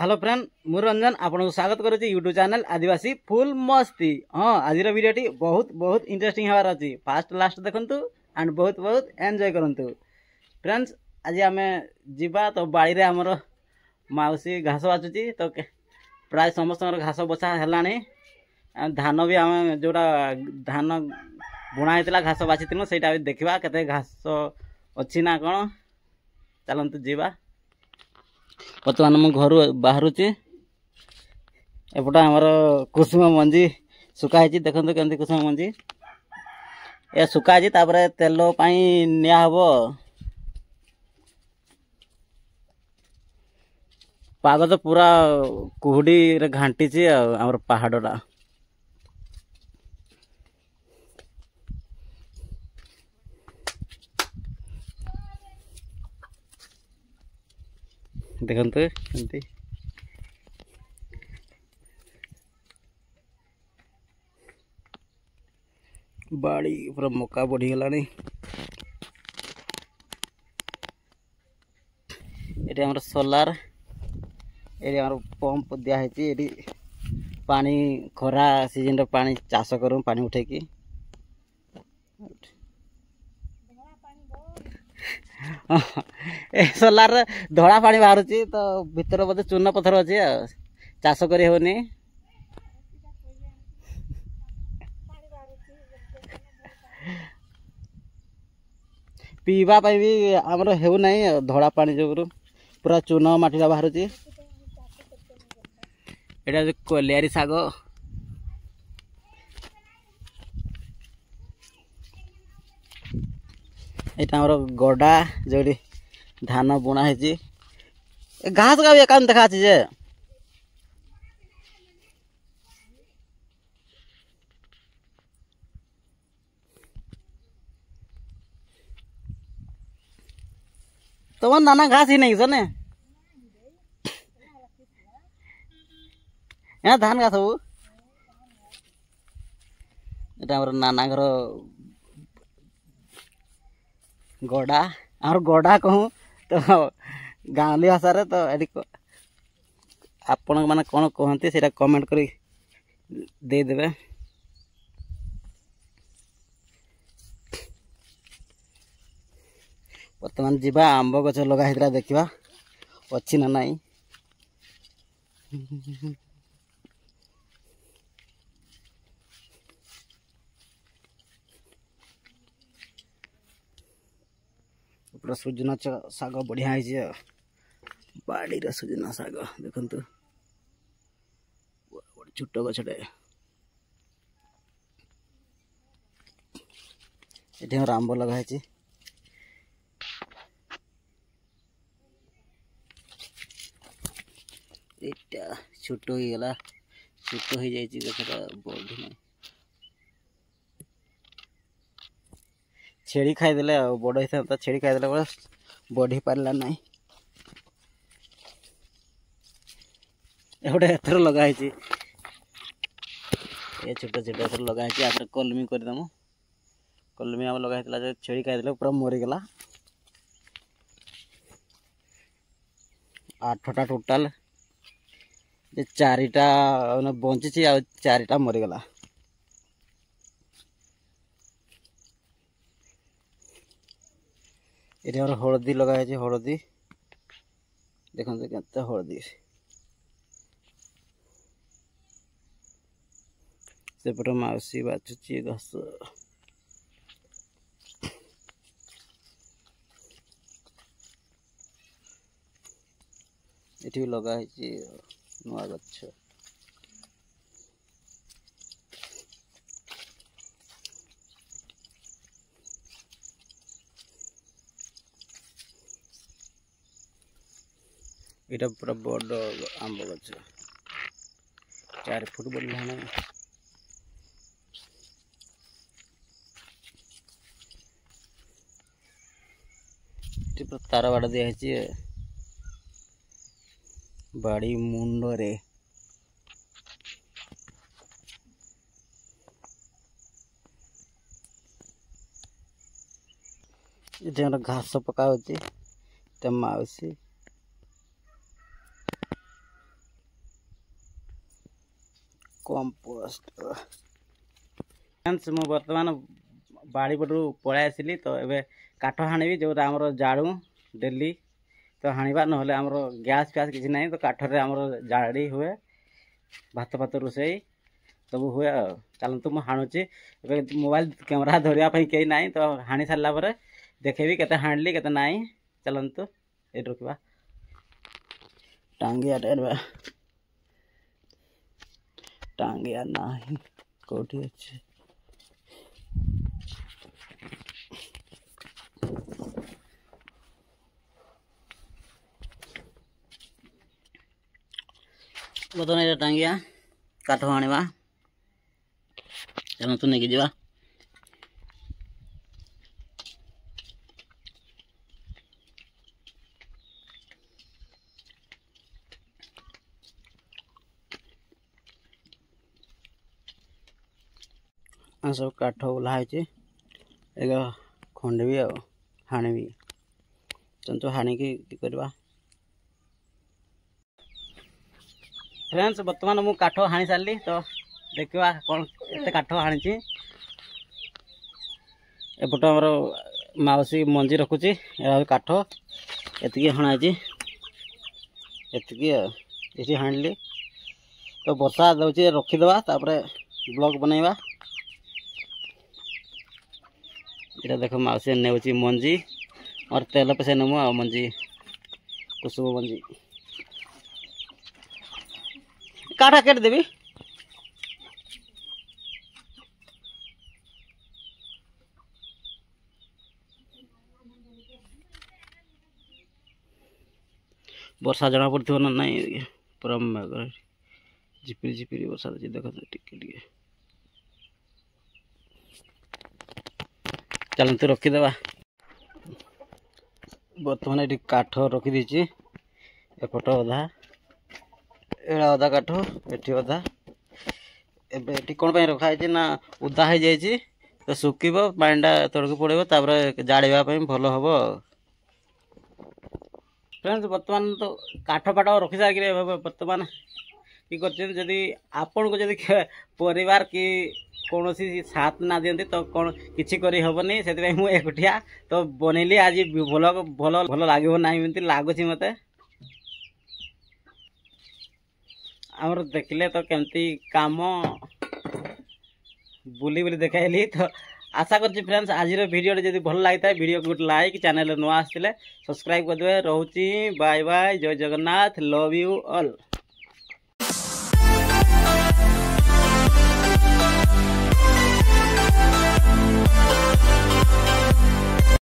Hello friend मु रंजन आपको स्वागत करुच्ची यूट्यूब चैनल आदिवासी फुल मस्ती। हाँ आज वीडियो बहुत बहुत इंटरेस्टिंग हबार अच्छी फास्ट लास्ट देखु एंड बहुत बहुत एंजॉय करूँ। फ्रेंड्स आज आम जा तो बाड़ी आमर मौसी घास बाचुची तो प्राय समस्त घास बछा है धान भी आम जोड़ा धान बुणा होता घास बाची से देखा के घास अच्छी ना कौन चलतु जीवा। बर्तमान मु घर बाहर एपटा आमर कुसुम मंजी सुखाई देखो केमती कुसुम मंजी ए सुखाई तेल निया हब। पाग तो पूरा कुहुडी रे घांटी आमर पहाड़टा देखते केमती बाड़ी पूरा मका बढ़ीगला। ये आमर सोलार ये आमर पंप दिखाई पानी खरा सीजन पानी चाष करूँ पानी उठेकी सोलार धड़ा पानी बाहर तो भीतर बोधे चूना पथर अच्छे चाष कर होनी। पीवा भी आमर हो ना धड़ा पानी जो पूरा चूना मटीला बाहर यहाँ कलियारी शाग यहाँ आमर गड़ा जो धान बुणा है घास का भी एकाउंट देखा जे तुम नाना घास ही नहीं सने यहाँ धान का सब यहाँ नाना घर गड़ा आम गड़ा कहूँ तो गाँवली भाषा तो ये आपण मैंने कौन कहते से कमेंट कर देदेवे। बर्तमान जीवा आंब गछ लगा देखा अच्छी ना नाई। पूरा सुजना शाग बढ़िया है बाड़ी सुजना शाग देखु छोट गछटे ये आंब लगाई एटा छोट हो गला छोट हो जाए गछटा बढ़ी ना छेड़ी खाईदे बड़ होता छेड़ी खाईदे बढ़ी पारा ना गोटे एथर लगाई छोट छोट एथर लगाई कलमी करदेमु कलमी आम लगाई छेड़ी खाईदे पूरा मरीगला 8टा टोटाल 4टा बंची आ 4टा मरीगला। ये हलदी लगाई हलदी देखते के हलदी सेपटे मौसी बाचुची घास ये लगाई नुआ गछ इटा पूरा बड़ आंब गछ 4 फुट बढ़िया ना पूरा तार बाड़ दिखाई बाड़ी मुंडरे घास पका मौसी फ्रेंड्स मु वर्तमान बाड़ी पटू पळाई आसिली तो एबे काठ हाणिबी जोटा हमर जाड़ू डेली तो हाणिबा नहले हमर गैस फैस किछि नाही तो काठ रे हमर जाड़ी हुए भात भात रोसई सब हुए चलतु मु हाणुची एबे मोबाइल कैमरा धरिया पई केई नाही तो हाणी सारला परे देखेबी केते हाणली केते नाही चलंतु ए रखबा टांगिया टेरबा टांगिया नाही कोठी अछि बतन ये टांगिया काठ आनिबा चलतु नहीं जीवा सब काठ ओल्हा एक खंडबी आ हाणबी चलतु हाणिकी करवा फ्रेंड्स बर्तमान मु काठ हाणी सारली तो देखा कौन एत काठ हाणी एपट आमर माउसी मंजी रखुची काठ एति हणाई एति हाणली तो वर्षा दौची रखीदबा तापरे ब्लॉग बनैबा इटा देखो माउसी नेउची मंजी और तेल पे से नमु आ मंजी कुसुम मंजी काटा केट देवी वर्षा जना पड़ो ना नहीं पूरा झिपिरी झिपिरी वर्षा देखो टिके चलते रखीदबा बर्तमान ये काठ रखी दीची एपट अधा एड़ा अधा काठ एटी अधा एबे कौन पे रखा है ना उदा हो जाए तो सुखीब पानीटा तड़क पड़े जाड़ा भल हम फ्रेंड्स बर्तमान तो काठ पाठ रखी सारे बर्तमान कि जदि आपण को जदि परिवार कि कौन साथ ना दिखती तो कौन किसी करहबनी से एकुटिया तो बनैली आज भल भल भल लगे ना लगुच मत आमर देखले तो केमती काम बुली बुली देखाइली तो आशा करछि फ्रेंड्स आज वीडियो जदि भल लगी वीडियो को लाइक चैनल नुआ आसले सब्सक्राइब कर दे रोची बाय बाय जय जगन्नाथ लव यू ऑल।